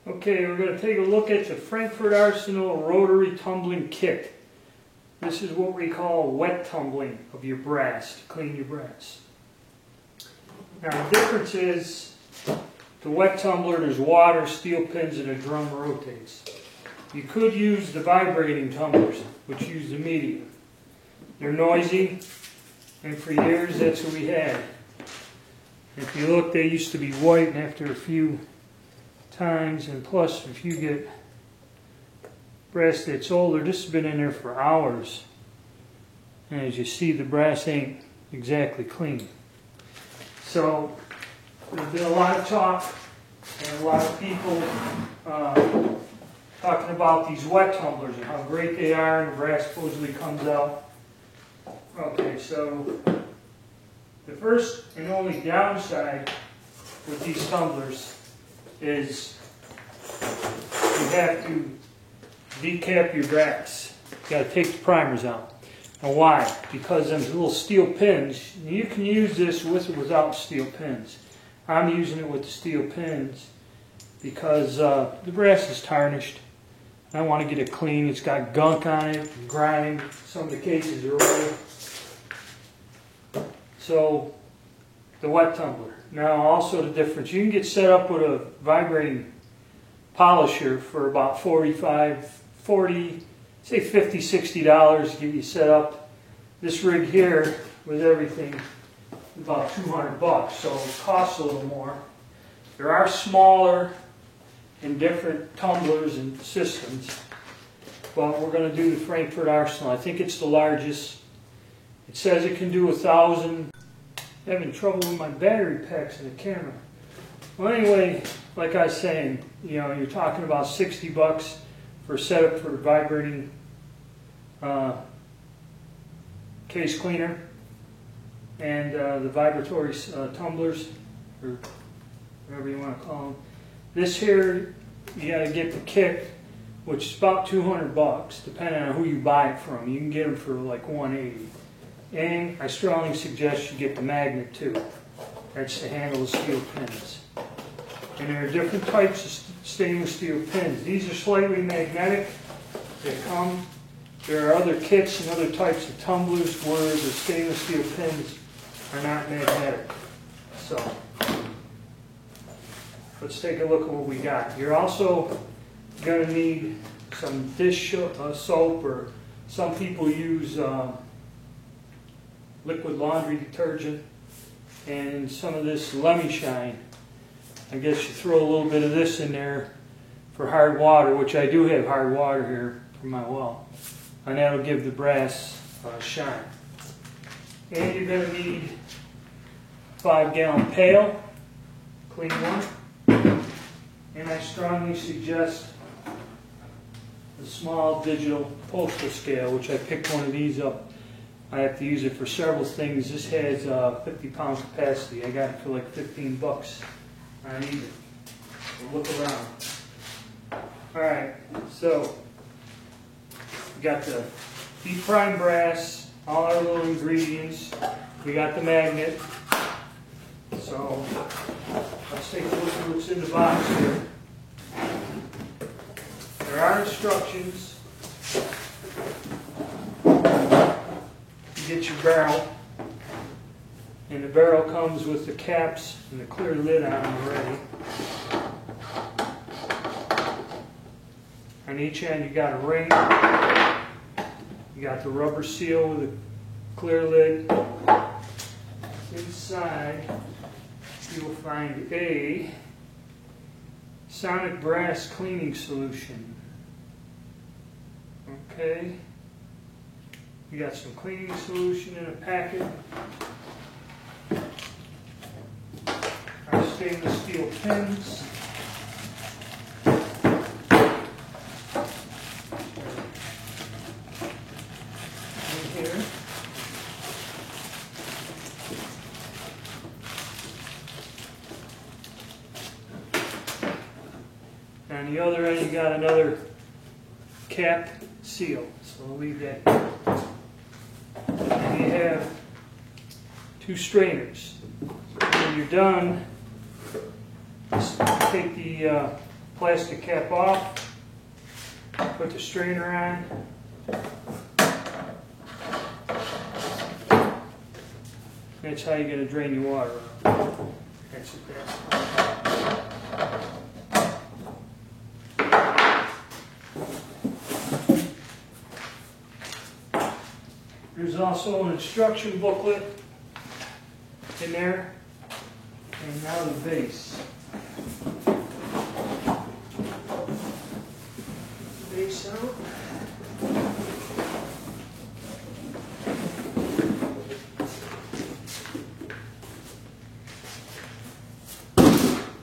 Okay, we're going to take a look at the Frankford Arsenal rotary tumbling kit. This is what we call wet tumbling of your brass, to clean your brass. Now the difference is, the wet tumbler, there's water, steel pins, and a drum rotates. You could use the vibrating tumblers, which use the media. They're noisy, and for years that's what we had. If you look, they used to be white, and after a few times, and plus if you get brass that's older, this has been in there for hours, and as you see, the brass ain't exactly clean. So there's been a lot of talk and a lot of people talking about these wet tumblers and how great they are, and the brass supposedly comes out. Okay, so the first and only downside with these tumblers is you have to decap your brass. You got to take the primers out. And why? Because them little steel pins, you can use this with or without steel pins. I'm using it with the steel pins because the brass is tarnished. I want to get it clean. It's got gunk on it, grime. Some of the cases are old. So the wet tumbler. Now also the difference, you can get set up with a vibrating polisher for about $40, say $50, $60 to get you set up. This rig here with everything, about $200, so it costs a little more. There are smaller and different tumblers and systems, but we're going to do the Frankford Arsenal. I think it's the largest. It says it can do 1,000. Having trouble with my battery packs in the camera. Well, anyway, like I was saying, you're talking about $60 for a setup for a vibrating case cleaner and the vibratory tumblers, or whatever you want to call them. This here, you got to get the kit, which is about $200, depending on who you buy it from. You can get them for like $180. And I strongly suggest you get the magnet too. That's to handle the steel pins. And there are different types of stainless steel pins. These are slightly magnetic. They come. There are other kits and other types of tumblers where the stainless steel pins are not magnetic. So let's take a look at what we got. You're also going to need some dish soap, or some people use liquid laundry detergent, and some of this Lemmy Shine. I guess you throw a little bit of this in there for hard water, which I do have hard water here for my well, and that'll give the brass shine. And you're going to need a 5-gallon pail, clean one, and I strongly suggest a small digital postal scale, which I picked one of these up. I have to use it for several things. This has 50-pound capacity. I got it for like $15 on eBay. So look around. Alright, so we got the deep prime brass, all our little ingredients. We got the magnet. So let's take a look at what's in the box here. There are instructions. Get your barrel, and the barrel comes with the caps and the clear lid on them already. On each end you got a ring, you got the rubber seal with a clear lid. Inside you will find a Sonic brass cleaning solution. Okay. You got some cleaning solution in a packet. Our stainless steel pins. In here. On the other end, you got another cap seal. So I'll leave that. And you have 2 strainers. When you're done, just take the plastic cap off, put the strainer on. That's how you're going to drain your water out. That's it there. There's also an instruction booklet in there. And now the base. Base out.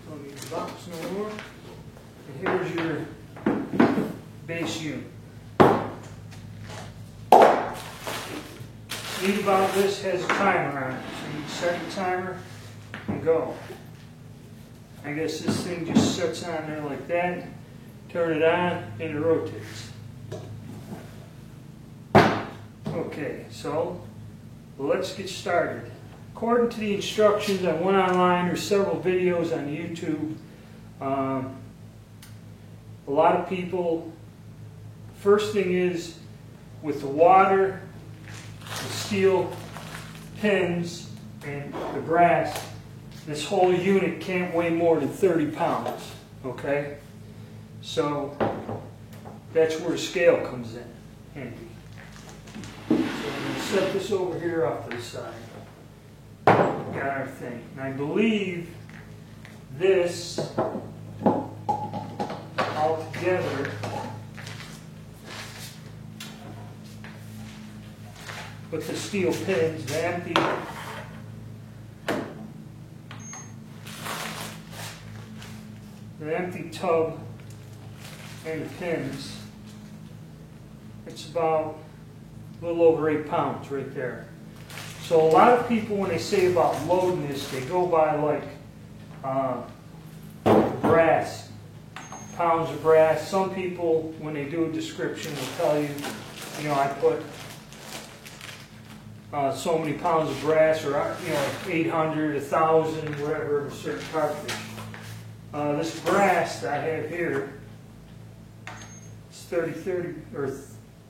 Don't need the box no more. And here's your base unit. Neat about this has a timer on it, so you set the timer and go. I guess this thing just sits on there like that, turn it on, and it rotates. Okay, so let's get started. According to the instructions, I went online, there's several videos on YouTube. A lot of people, first thing is, with the water, the steel pins, and the brass, this whole unit can't weigh more than 30 pounds, okay? So that's where the scale comes in handy. So I'm going to set this over here off to the side. Got our thing. And I believe this all together with the steel pins, the empty tub and the pins, it's about a little over 8 pounds right there. So a lot of people, when they say about loading this, they go by like brass, pounds of brass. Some people, when they do a description, will tell you, you know, I put so many pounds of brass, or 800, 1,000, whatever, a certain cartridge. This brass that I have here, it's 30 or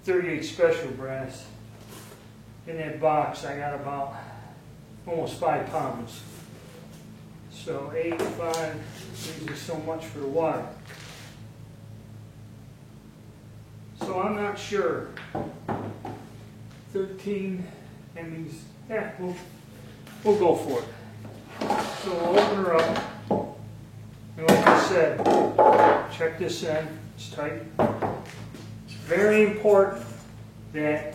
38 special brass. In that box, I got about almost 5 pounds. So 8, 5, uses so much for the water. So I'm not sure. 13. That means, yeah, we'll go for it. So we'll open her up. And like I said, check this in. It's tight. It's very important that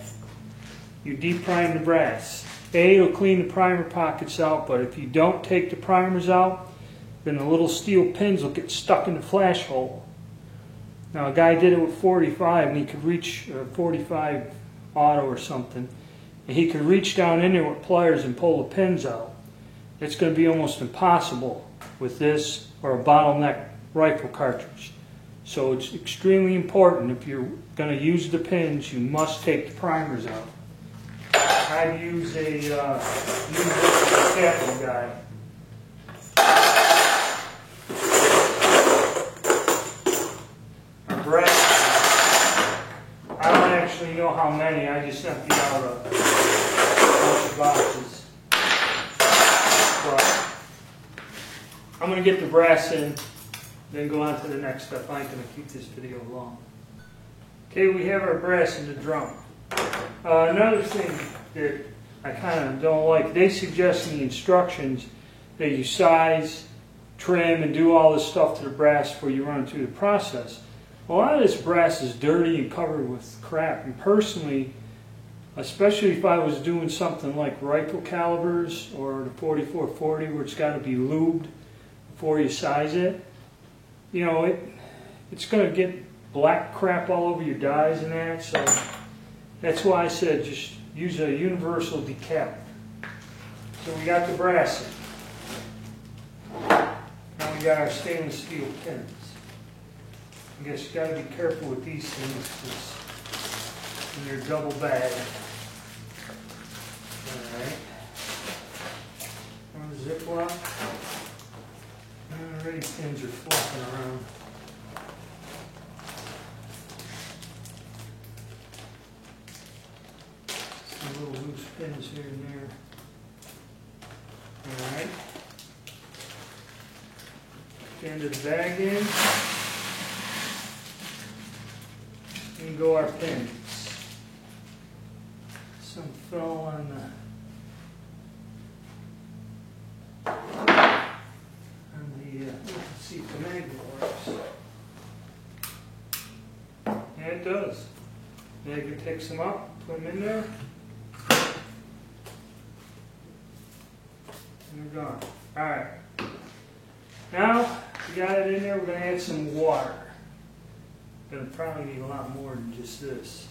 you deep prime the brass. It'll clean the primer pockets out, but if you don't take the primers out, then the little steel pins will get stuck in the flash hole. Now a guy did it with 45, and he could reach 45 auto or something. And he could reach down in there with pliers and pull the pins out. It's going to be almost impossible with this or a bottleneck rifle cartridge. So it's extremely important, if you're going to use the pins, you must take the primers out. I use a universal capital guide. A brass. I don't actually know how many, I just emptied out a bunch of boxes. But I'm going to get the brass in, then go on to the next step. I ain't going to keep this video long. Okay, we have our brass in the drum. Another thing that I kind of don't like, they suggest in the instructions that you size, trim, and do all this stuff to the brass before you run through the process. A lot of this brass is dirty and covered with crap, and personally, especially if I was doing something like rifle calibers or the 4440 where it's got to be lubed before you size it, you know, it's going to get black crap all over your dies and that, so that's why I said just use a universal decap. So we got the brass in. Now we got our stainless steel pins. I guess you got to be careful with these things because they're double bagged. Alright. On the Ziploc. Already pins are flopping around. the end of the bag in. And go our pins. Some fill on the let's see if the magnet works. Yeah, it does. Magnet takes them up, put them in there, and they're gone. Alright. Now, we got it in there, we're going to add some water. Going to probably need a lot more than just this.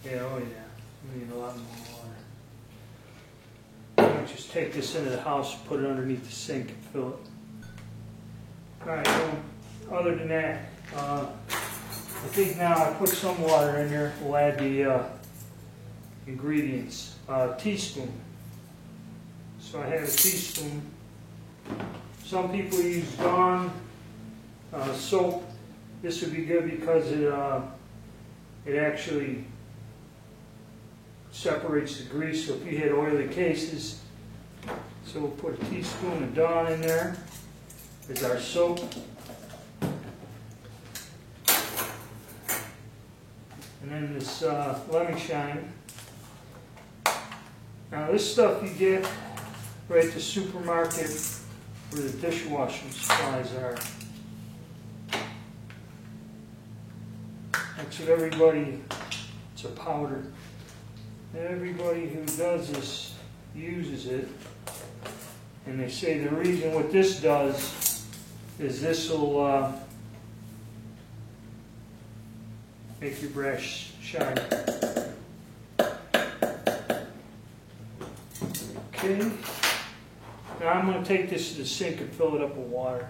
Yeah, oh yeah, we need a lot more water. I'm going to just take this into the house, put it underneath the sink and fill it. Alright, so other than that, I think now I put some water in there. We'll add the ingredients. Teaspoon. So I have a teaspoon. Some people use Dawn soap. This would be good because it actually separates the grease. So if you had oily cases, so we'll put a teaspoon of Dawn in there. Is our soap. And then this Lemmy Shine. Now this stuff you get right at the supermarket where the dishwashing supplies are. That's what everybody, it's a powder. Everybody who does this uses it. And they say the reason what this does is this will make your brush shine. Okay. Now I'm going to take this to the sink and fill it up with water.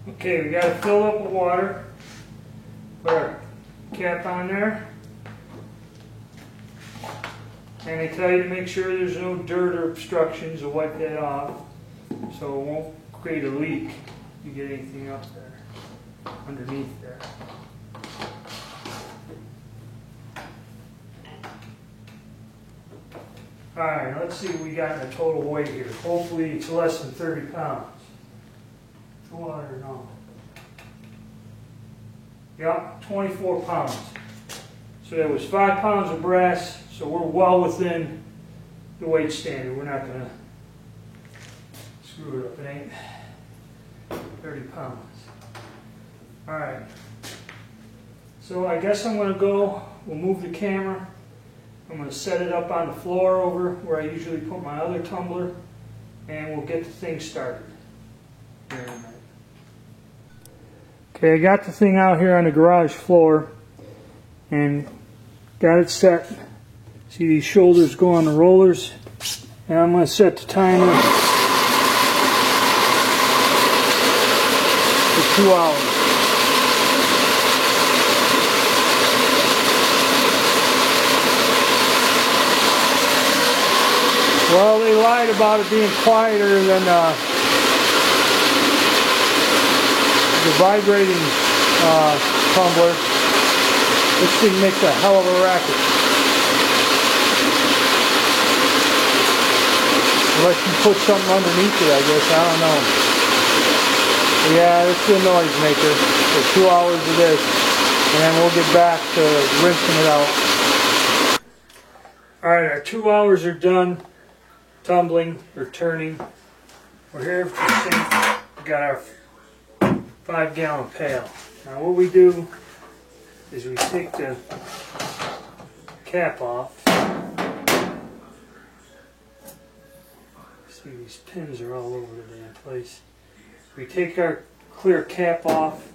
Okay, we got to fill it up with water. Put our cap on there. And they tell you to make sure there's no dirt or obstructions, or wipe that off so it won't create a leak if you get anything up there, underneath there. Alright, let's see what we got in the total weight here. Hopefully it's less than 30 pounds. Water, no. Yep, 24 pounds. So that was 5 pounds of brass, so we're well within the weight standard. We're not going to screw it up. It ain't 30 pounds. Alright. So I guess I'm going to go, we'll move the camera. I'm going to set it up on the floor over where I usually put my other tumbler, and we'll get the thing started. Okay, I got the thing out here on the garage floor and got it set. See these shoulders go on the rollers, and I'm going to set the timer for 2 hours. Well, they lied about it being quieter than the vibrating tumbler. This thing makes a hell of a racket. Unless you put something underneath it, I guess. I don't know. Yeah, it's the noise maker. So 2 hours of this, and then we'll get back to rinsing it out. Alright, our 2 hours are done. Tumbling or turning. We're here for the sink. We got our 5-gallon pail. Now what we do is we take the cap off. See, these pins are all over the damn place. We take our clear cap off,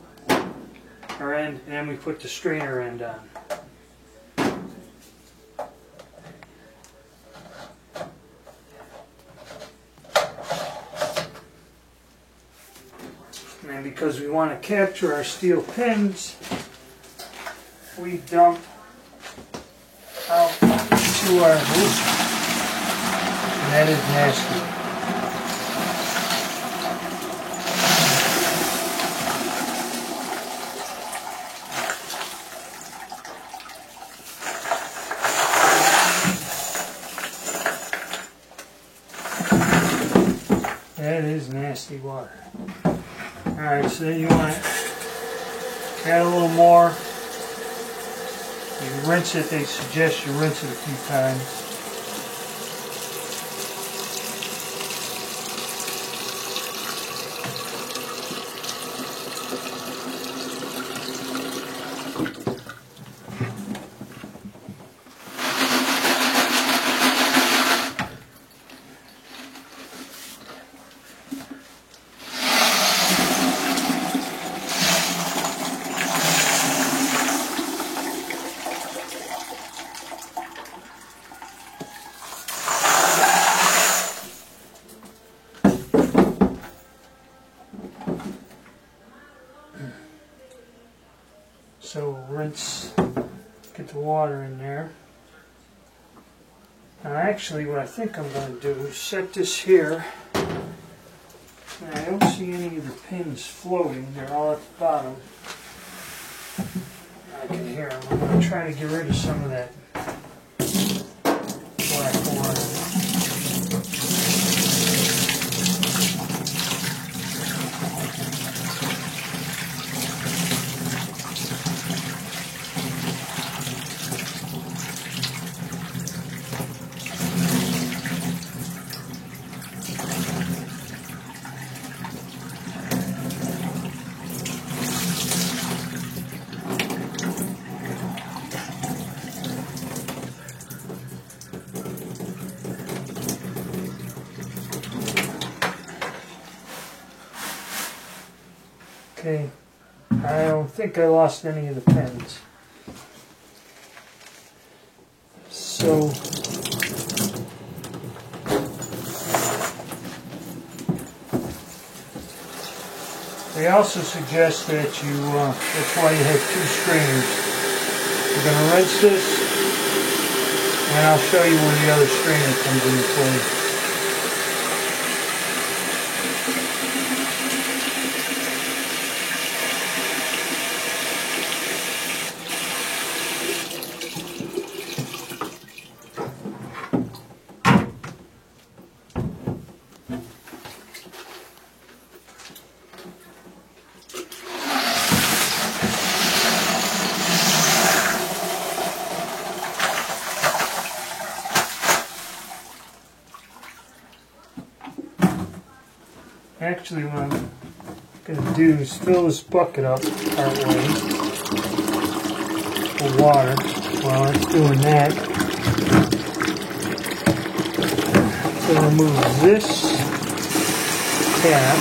our end, and then we put the strainer end on. And because we want to capture our steel pins, we dump out into our hoop. And that is nasty. That is nasty water. Alright, so then you want to add a little more. You rinse it, they suggest you rinse it a few times. So rinse, get the water in there. Now actually what I think I'm going to do is set this here. And I don't see any of the pins floating, they're all at the bottom. I can hear them. I'm going to try to get rid of some of that black water. Okay, I don't think I lost any of the pins. So, they also suggest that you, that's why you have two strainers. You're going to rinse this, and I'll show you where the other strainer comes into play. Actually, what I'm going to do is fill this bucket up partway with water. While it's doing that, so remove this cap.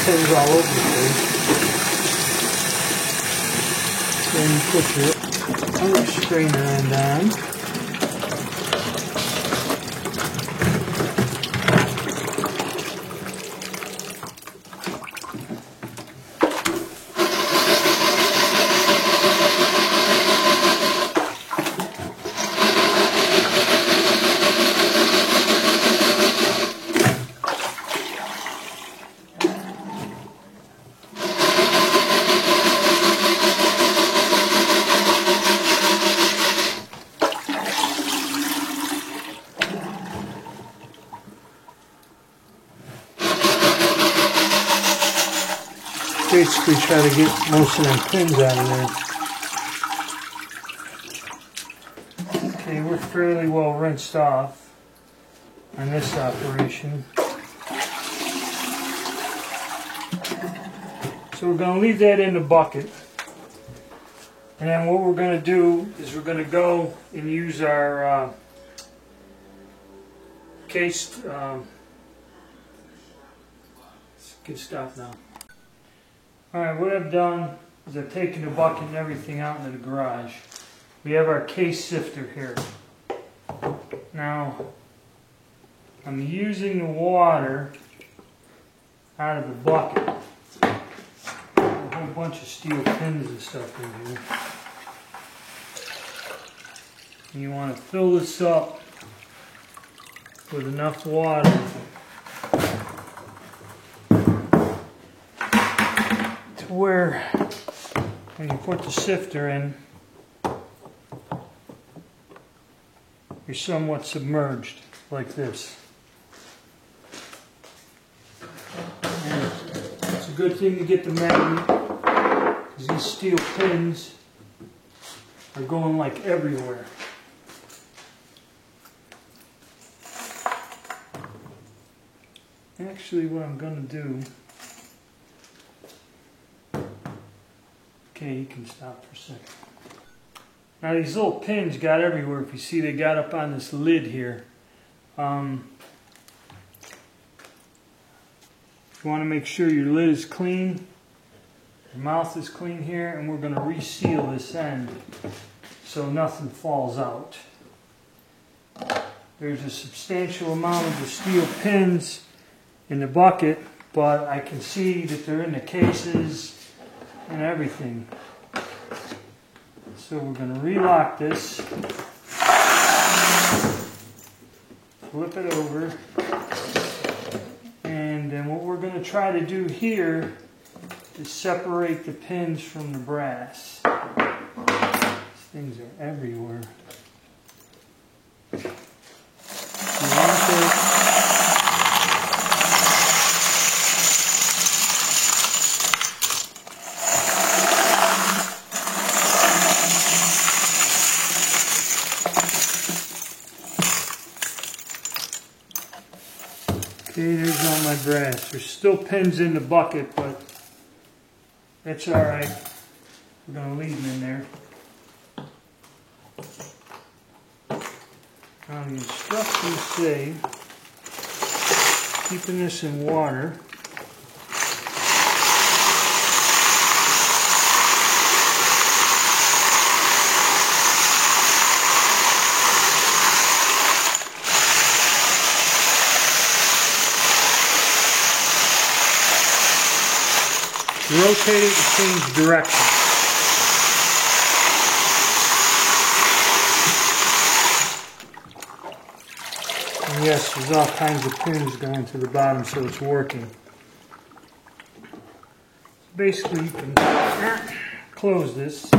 Pins all over the place. Then you put your other strainer end on. Basically try to get most of them pins out of there. Okay, we're fairly well rinsed off on this operation. So we're going to leave that in the bucket. And then what we're going to do is we're going to go and use our cased, good stuff now. Alright, what I've done is I've taken the bucket and everything out into the garage. We have our case sifter here. Now, I'm using the water out of the bucket. A whole bunch of steel pins and stuff in here. And you want to fill this up with enough water where when you put the sifter in, you're somewhat submerged like this. And it's a good thing to get the magnet, because these steel pins are going like everywhere. Actually, what I'm going to do, okay, you can stop for a second. Now these little pins got everywhere. If you see, they got up on this lid here. You want to make sure your lid is clean, your mouth is clean here, and we're going to reseal this end so nothing falls out. There's a substantial amount of the steel pins in the bucket, but I can see that they're in the cases and everything. So we're going to relock this, flip it over, and then what we're going to try to do here is separate the pins from the brass. These things are everywhere. Okay, there's all my brass. There's still pins in the bucket, but that's alright. We're going to leave them in there. Now the instructions say, keeping this in water. Rotate it and change direction. And yes, there's all kinds of pins going to the bottom, so it's working. Basically, you can close this.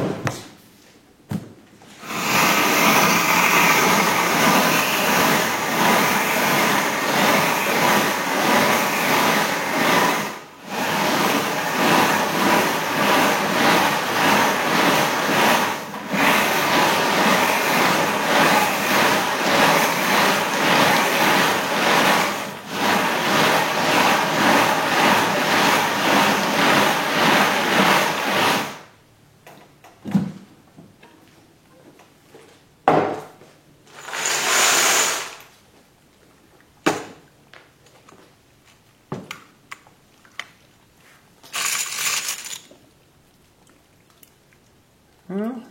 Well,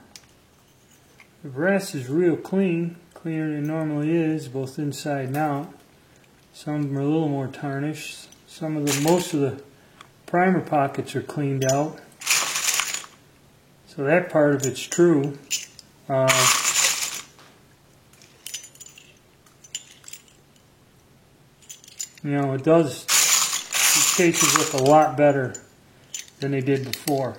the brass is real clean, cleaner than it normally is, both inside and out. Some of them are a little more tarnished. Most of the primer pockets are cleaned out. So that part of it's true. You know, it does, these cases look a lot better than they did before.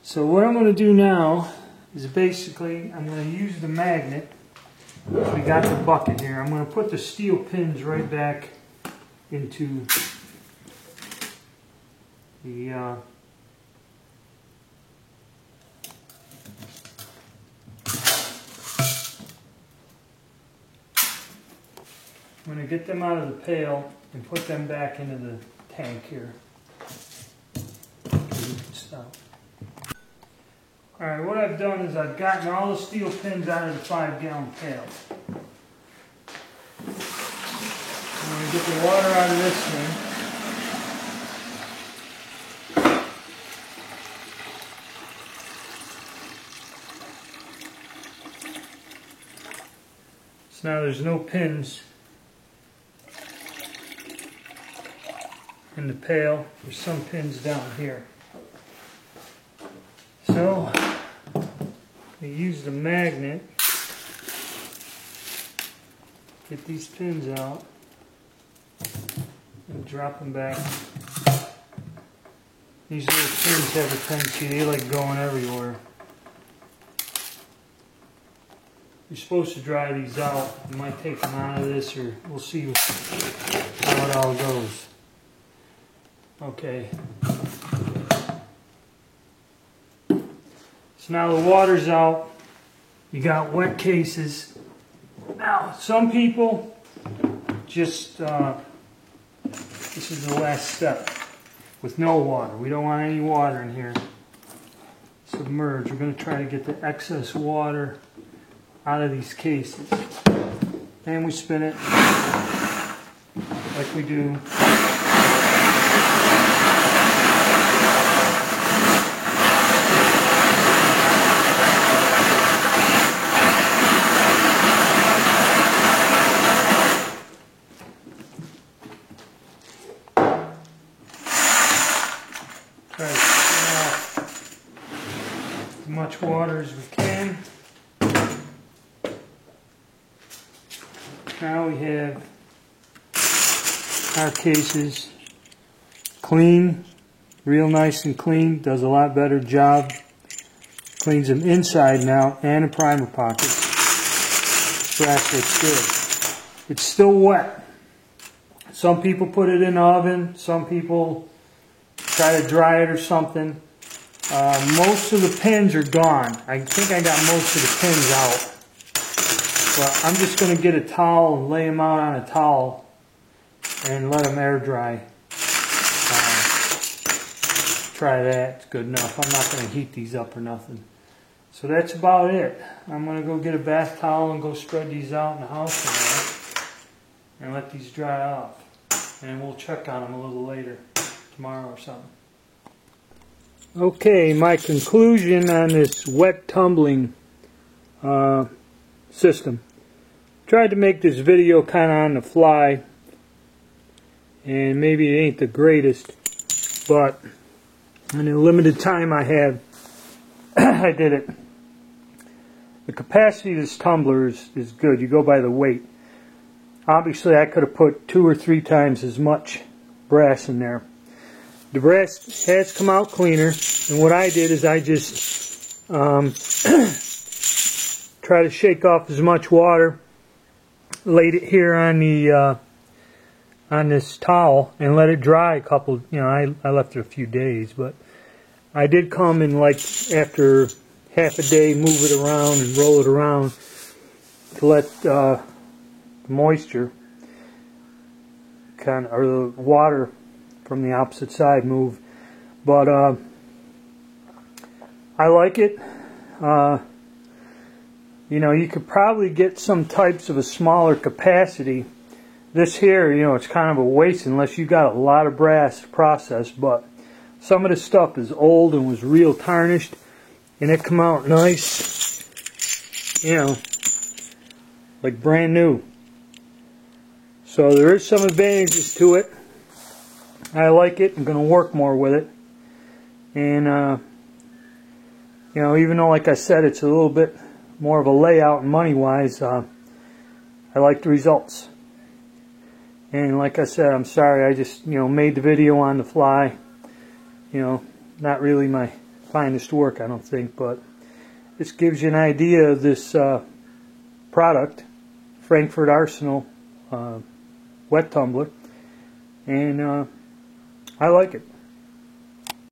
So what I'm going to do now is basically I'm going to use the magnet. We got the bucket here. I'm going to put the steel pins right back into the I'm going to get them out of the pail and put them back into the tank here. Stop. Alright, what I've done is I've gotten all the steel pins out of the 5-gallon pail. I'm going to get the water out of this thing. So now there's no pins in the pail. There's some pins down here. So, I use the magnet, get these pins out, and drop them back These little pins have a tendency, they like going everywhere. You're supposed to dry these out. You might take them out of this, or we'll see how it all goes. Okay. So now the water's out. You got wet cases. Now, some people just, this is the last step, with no water. We don't want any water in here. Submerge. We're going to try to get the excess water out of these cases. And we spin it like we do. Try to spin off as much water as we can. Now we have our cases clean, real nice and clean. Does a lot better job. Cleans them inside and out, and the primer pockets. Brass looks good. It's still wet. Some people put it in the oven. Some people try to dry it or something. Most of the pins are gone. I think I got most of the pins out. But I'm just going to get a towel and lay them out on a towel and let them air dry. Try that. It's good enough. I'm not going to heat these up or nothing. So that's about it. I'm going to go get a bath towel and go spread these out in the house and let these dry off. And we'll check on them a little later, tomorrow or something. Okay, my conclusion on this wet tumbling system. Tried to make this video kind of on the fly, and maybe it ain't the greatest, but in the limited time I have, I did it. The capacity of this tumbler is good. You go by the weight. Obviously I could have put 2 or 3 times as much brass in there. The brass has come out cleaner, and what I did is I just try to shake off as much water, laid it here on the on this towel and let it dry a couple, I left it a few days, but I did come and, like, after half a day, move it around and roll it around to let the moisture or the water from the opposite side move. But I like it. You could probably get some types of a smaller capacity. This here, it's kind of a waste unless you got a lot of brass to process, but some of the stuff is old and was real tarnished, and it come out nice, like brand new. So there is some advantages to it. I like it. I'm going to work more with it. And, even though, like I said, it's a little bit more of a layout money-wise, I like the results. And like I said, I'm sorry, I just, made the video on the fly. Not really my finest work, I don't think, but this gives you an idea of this product, Frankford Arsenal wet tumbler, and I like it.